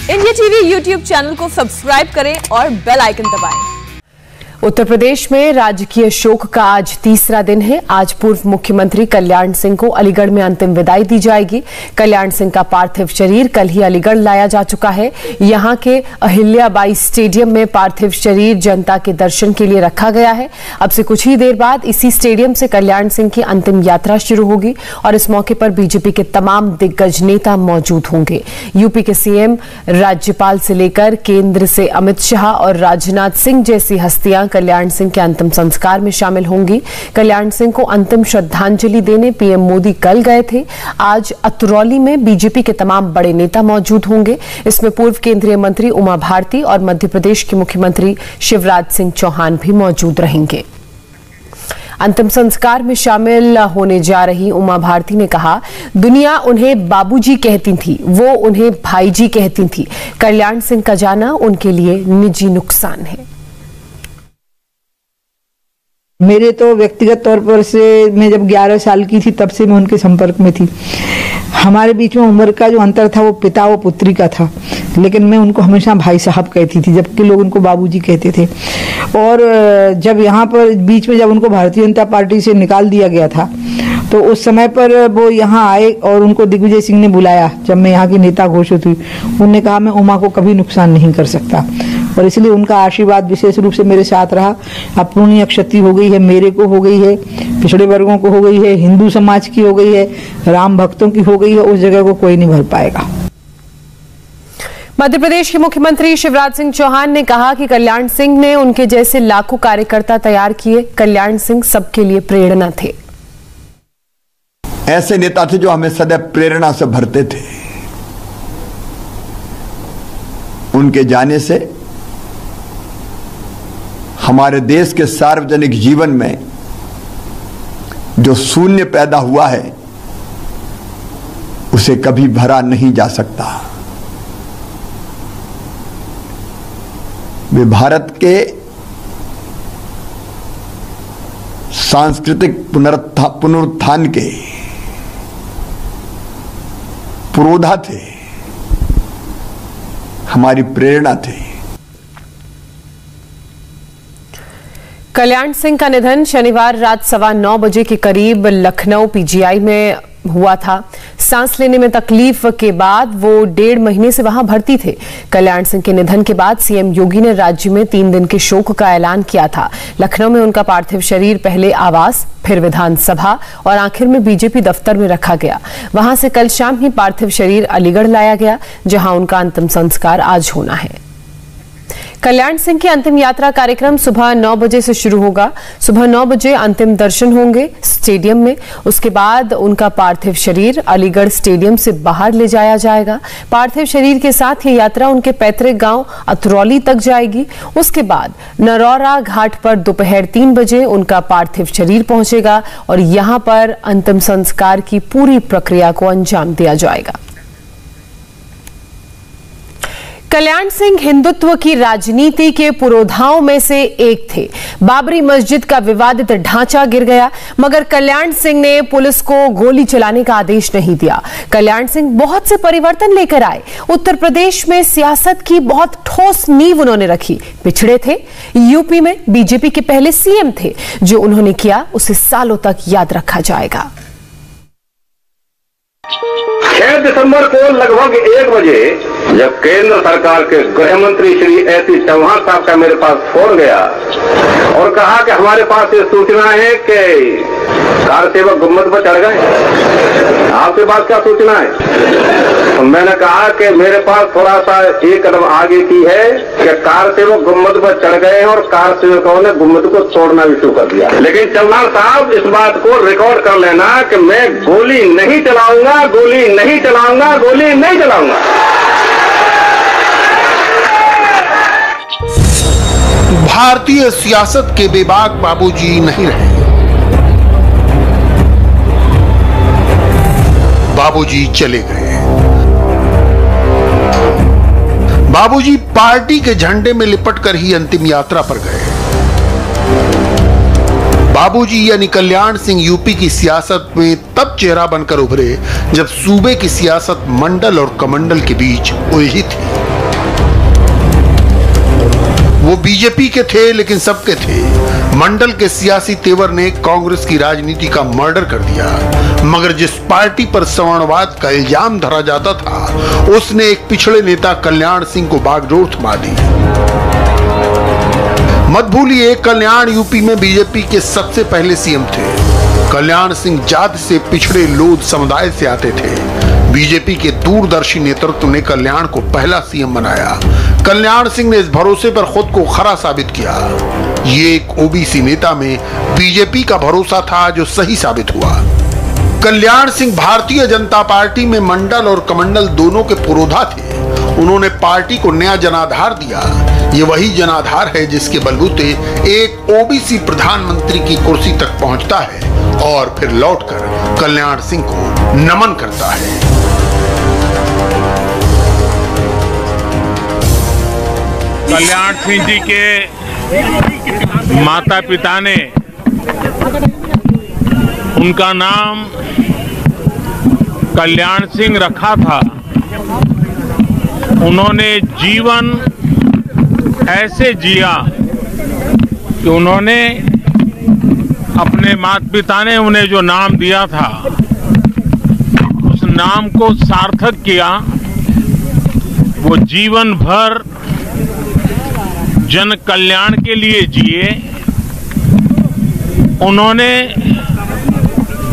India TV YouTube channel को subscribe करें और बेल आइकन दबाएं। उत्तर प्रदेश में राजकीय शोक का आज तीसरा दिन है। आज पूर्व मुख्यमंत्री कल्याण सिंह को अलीगढ़ में अंतिम विदाई दी जाएगी। कल्याण सिंह का पार्थिव शरीर कल ही अलीगढ़ लाया जा चुका है। यहां के अहिल्याबाई स्टेडियम में पार्थिव शरीर जनता के दर्शन के लिए रखा गया है। अब से कुछ ही देर बाद इसी स्टेडियम से कल्याण सिंह की अंतिम यात्रा शुरू होगी और इस मौके पर बीजेपी के तमाम दिग्गज नेता मौजूद होंगे। यूपी के सीएम, राज्यपाल से लेकर केंद्र से अमित शाह और राजनाथ सिंह जैसी हस्तियां कल्याण सिंह के अंतिम संस्कार में शामिल होंगी। कल्याण सिंह को अंतिम श्रद्धांजलि देने पीएम मोदी कल गए थे। आज अतरौली में बीजेपी के तमाम बड़े नेता मौजूद होंगे। इसमें पूर्व केंद्रीय मंत्री उमा भारती और मध्य प्रदेश के मुख्यमंत्री शिवराज सिंह चौहान भी मौजूद रहेंगे। अंतिम संस्कार में शामिल होने जा रही उमा भारती ने कहा, दुनिया उन्हें बाबूजी कहती थी, वो उन्हें भाईजी कहती थी। कल्याण सिंह का जाना उनके लिए निजी नुकसान है। मेरे तो व्यक्तिगत तौर पर से मैं जब 11 साल की थी तब से मैं उनके संपर्क में थी। हमारे बीच में उम्र का जो अंतर था वो पिता व पुत्री का था, लेकिन मैं उनको हमेशा भाई साहब कहती थी, जबकि लोग उनको बाबूजी कहते थे। और जब यहाँ पर बीच में जब उनको भारतीय जनता पार्टी से निकाल दिया गया था तो उस समय पर वो यहाँ आए और उनको दिग्विजय सिंह ने बुलाया। जब मैं यहाँ की नेता घोषित हुई, उन्होंने कहा मैं उमा को कभी नुकसान नहीं कर सकता और इसलिए उनका आशीर्वाद विशेष रूप से मेरे साथ रहा। अपूर्णीय क्षति हो गई है, मेरे को हो गई है, पिछड़े वर्गों को हो गई है, हिंदू समाज की हो गई है, राम भक्तों की हो गई है, उस जगह को कोई नहीं भर पाएगा। मध्य प्रदेश के मुख्यमंत्री शिवराज सिंह चौहान ने कहा कि कल्याण सिंह ने उनके जैसे लाखों कार्यकर्ता तैयार किए। कल्याण सिंह सबके लिए प्रेरणा थे। ऐसे नेता थे जो हमें सदैव प्रेरणा से भरते थे। उनके जाने से हमारे देश के सार्वजनिक जीवन में जो शून्य पैदा हुआ है उसे कभी भरा नहीं जा सकता। वे भारत के सांस्कृतिक पुनरुत्थान के पुरोधा थे, हमारी प्रेरणा थे। कल्याण सिंह का निधन शनिवार रात 9:15 बजे के करीब लखनऊ पीजीआई में हुआ था। सांस लेने में तकलीफ के बाद वो 1.5 महीने से वहां भर्ती थे। कल्याण सिंह के निधन के बाद सीएम योगी ने राज्य में 3 दिन के शोक का ऐलान किया था। लखनऊ में उनका पार्थिव शरीर पहले आवास, फिर विधानसभा और आखिर में बीजेपी दफ्तर में रखा गया। वहां से कल शाम ही पार्थिव शरीर अलीगढ़ लाया गया, जहां उनका अंतिम संस्कार आज होना है। कल्याण सिंह की अंतिम यात्रा कार्यक्रम सुबह 9 बजे से शुरू होगा। सुबह 9 बजे अंतिम दर्शन होंगे स्टेडियम में। उसके बाद उनका पार्थिव शरीर अलीगढ़ स्टेडियम से बाहर ले जाया जाएगा। पार्थिव शरीर के साथ ये यात्रा उनके पैतृक गांव अतरौली तक जाएगी। उसके बाद नरौरा घाट पर दोपहर 3 बजे उनका पार्थिव शरीर पहुंचेगा और यहां पर अंतिम संस्कार की पूरी प्रक्रिया को अंजाम दिया जाएगा। कल्याण सिंह हिंदुत्व की राजनीति के पुरोधाओं में से एक थे। बाबरी मस्जिद का विवादित ढांचा गिर गया, मगर कल्याण सिंह ने पुलिस को गोली चलाने का आदेश नहीं दिया। कल्याण सिंह बहुत से परिवर्तन लेकर आए। उत्तर प्रदेश में सियासत की बहुत ठोस नींव उन्होंने रखी। पिछड़े थे, यूपी में बीजेपी के पहले सीएम थे। जो उन्होंने किया उसे सालों तक याद रखा जाएगा। 6 दिसंबर को लगभग 1 बजे जब केंद्र सरकार के गृह मंत्री श्री एसी चौहान साहब का मेरे पास फोन गया और कहा कि हमारे पास ये सूचना है कि कार सेवक गुम्बद पर चढ़ गए। आपके पास क्या सूचना है? तो मैंने कहा कि मेरे पास थोड़ा सा एक कदम आगे की है कि कार सेवक गुम्बद पर चढ़ गए और कार सेवकों ने गुम्बद को तोड़ना भी शुरू कर दिया। लेकिन चौहान साहब, इस बात को रिकॉर्ड कर लेना कि मैं गोली नहीं चलाऊंगा, गोली नहीं चलाऊंगा, गोली नहीं चलाऊंगा। भारतीय सियासत के बेबाक बाबूजी नहीं रहे। बाबूजी चले गए। बाबूजी पार्टी के झंडे में लिपटकर ही अंतिम यात्रा पर गए। बाबूजी यानी कल्याण सिंह यूपी की सियासत में तब चेहरा बनकर उभरे जब सूबे की सियासत मंडल और कमंडल के बीच उलझी थी। वो बीजेपी के थे, लेकिन सबके थे। मंडल के सियासी तेवर ने कांग्रेस की राजनीति का मर्डर कर दिया, मगर जिस पार्टी पर सवर्णवाद का इल्जाम धरा जाता था, उसने एक पिछड़े नेता कल्याण सिंह को बागडोर थमा दी। मत भूलिए, कल्याण यूपी में बीजेपी के सबसे पहले सीएम थे। कल्याण सिंह जाति से पिछड़े लोध समुदाय से आते थे। बीजेपी के दूरदर्शी नेतृत्व ने कल्याण को पहला सीएम बनाया। कल्याण सिंह ने इस भरोसे पर खुद को खरा साबित किया। ये एक ओबीसी नेता में बीजेपी का भरोसा था, जो सही साबित हुआ। कल्याण सिंह भारतीय जनता पार्टी में मंडल और कमंडल दोनों के पुरोधा थे। उन्होंने पार्टी को नया जनाधार दिया। ये वही जनाधार है जिसके बलबूते एक ओबीसी प्रधानमंत्री की कुर्सी तक पहुंचता है और फिर लौटकर कल्याण सिंह को नमन करता है। कल्याण सिंह जी के माता पिता ने उनका नाम कल्याण सिंह रखा था। उन्होंने जीवन ऐसे जिया कि उन्होंने अपने माता पिता ने उन्हें जो नाम दिया था, उस नाम को सार्थक किया। वो जीवन भर जन कल्याण के लिए जिए। उन्होंने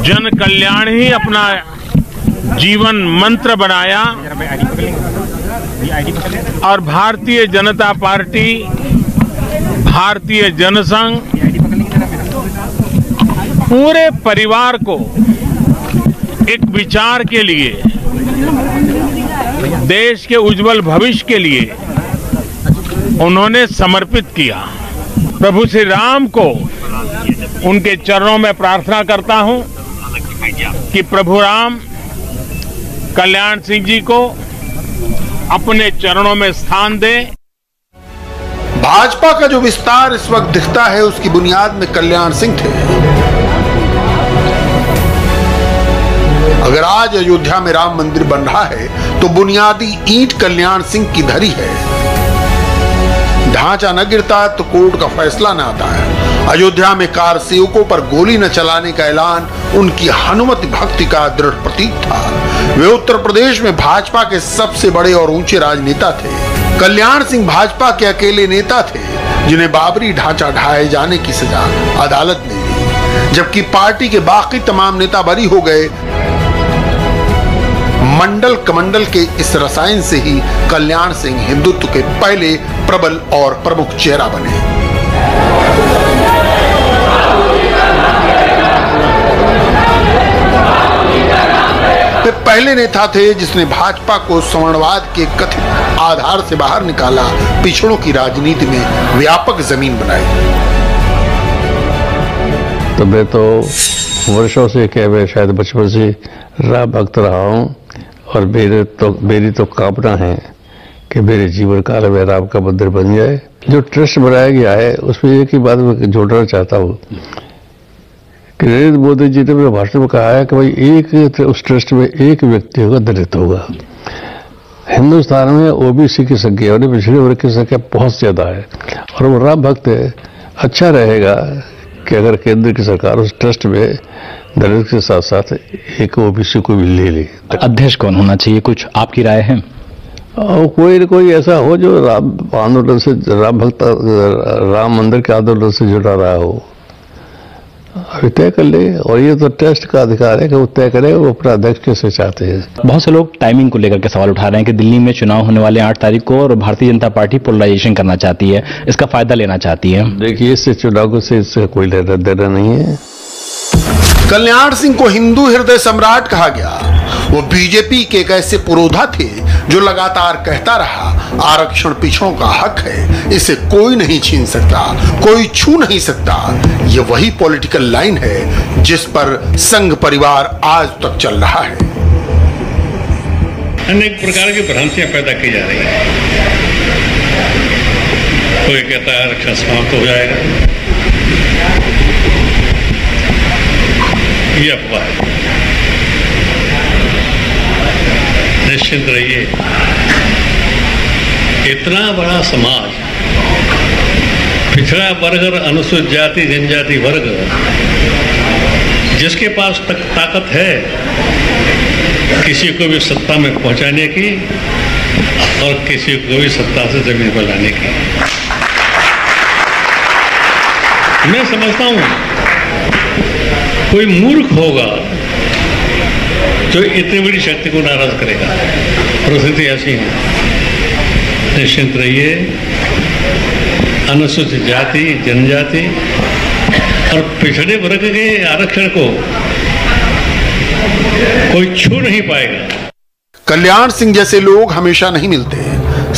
जन कल्याण ही अपना जीवन मंत्र बनाया और भारतीय जनता पार्टी, भारतीय जनसंघ पूरे परिवार को एक विचार के लिए, देश के उज्जवल भविष्य के लिए उन्होंने समर्पित किया। प्रभु श्री राम को उनके चरणों में प्रार्थना करता हूं कि प्रभु राम कल्याण सिंह जी को अपने चरणों में स्थान दे। भाजपा का जो विस्तार इस वक्त दिखता है, उसकी बुनियाद में कल्याण सिंह थे। अगर आज अयोध्या में राम मंदिर बन रहा है तो बुनियादी ईंट कल्याण सिंह की धरी है। ढांचा न गिरता तो कोर्ट का फैसला न आता है। अयोध्या में कार सेवकों पर गोली न चलाने का ऐलान उनकी हनुमति भक्ति का दृढ़ प्रतीक था। वे उत्तर प्रदेश में भाजपा के सबसे बड़े और ऊंचे राजनेता थे। कल्याण सिंह भाजपा के अकेले नेता थे जिन्हें बाबरी ढांचा ढाए जाने की सजा अदालत ने दी, जबकि पार्टी के बाकी तमाम नेता बरी हो गए। मंडल कमंडल के इस रसायन से ही कल्याण सिंह हिंदुत्व के पहले प्रबल और प्रमुख चेहरा बने। वे पहले नेता थे जिसने भाजपा को सवर्णवाद के कथित आधार से बाहर निकाला, पिछड़ों की राजनीति में व्यापक जमीन बनाई। तो मैं तो वर्षों से क्या, मैं शायद बचपन से राम भक्त रहा हूँ और मेरी तो कामना है कि मेरे जीवन काल में राम का मंदिर बन जाए। जो ट्रस्ट बनाया गया है उसमें एक ही बात मैं जोड़ना चाहता हूँ कि नरेंद्र मोदी जी ने अपने भाषण में कहा है कि भाई एक उस ट्रस्ट में एक व्यक्ति होगा, दलित होगा। हिंदुस्तान में ओबीसी की संख्या और पिछड़े वर्ग की संख्या बहुत ज्यादा है और वो राम भक्त है। अच्छा रहेगा कि अगर केंद्र की सरकार उस ट्रस्ट में दलित के साथ साथ एक ओबीसी को भी ले ले। अध्यक्ष कौन होना चाहिए, कुछ आपकी राय है? और कोई न कोई ऐसा हो जो राम आंदोलन से, राम भक्त, राम मंदिर के आंदोलन से जुड़ा रहा हो, अभी तय कर ले। और ये तो टेस्ट का अधिकार है कि वो तय करे वो अपना अध्यक्ष कैसे चाहते हैं। बहुत से लोग टाइमिंग को लेकर के सवाल उठा रहे हैं कि दिल्ली में चुनाव होने वाले 8 तारीख को और भारतीय जनता पार्टी पोलराइजेशन करना चाहती है, इसका फायदा लेना चाहती है। देखिए, इससे चुनाव से इससे कोई लेना देना नहीं है। कल्याण सिंह को हिंदू हृदय सम्राट कहा गया। वो बीजेपी के एक ऐसे पुरोधा थे जो लगातार कहता रहा, आरक्षण पिछड़ों का हक है, इसे कोई नहीं छीन सकता, कोई छू नहीं सकता। ये वही पॉलिटिकल लाइन है जिस पर संघ परिवार आज तक चल रहा है। अनेक प्रकार की भ्रांतियां पैदा की जा रही है। कोई कहता है आरक्षण समाप्त हो जाएगा, ये अफवाह है। निश्चिंत रहिए, इतना बड़ा समाज पिछड़ा वर्ग और अनुसूचित जाति जनजाति वर्ग जिसके पास तक ताकत है किसी को भी सत्ता में पहुंचाने की और किसी को भी सत्ता से जमीन पर लाने की। मैं समझता हूं कोई मूर्ख होगा जो इतनी बड़ी शक्ति को नाराज करेगा। परिस्थिति ऐसी है, निश्चिंत रहिए। अनुसूचित जाति जनजाति और पिछड़े वर्ग के आरक्षण को कोई छू नहीं पाएगा। कल्याण सिंह जैसे लोग हमेशा नहीं मिलते,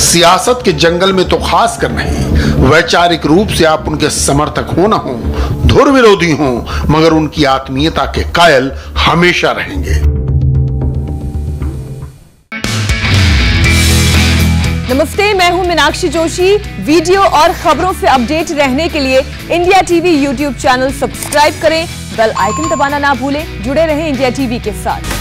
सियासत के जंगल में तो खास कर नहीं। वैचारिक रूप से आप उनके समर्थक हो न हो, धुर विरोधी हो, मगर उनकी आत्मीयता के कायल हमेशा रहेंगे। नमस्ते, मैं हूं मीनाक्षी जोशी। वीडियो और खबरों से अपडेट रहने के लिए India TV YouTube channel subscribe करें, बेल आइकन दबाना ना भूलें। जुड़े रहें इंडिया टीवी के साथ।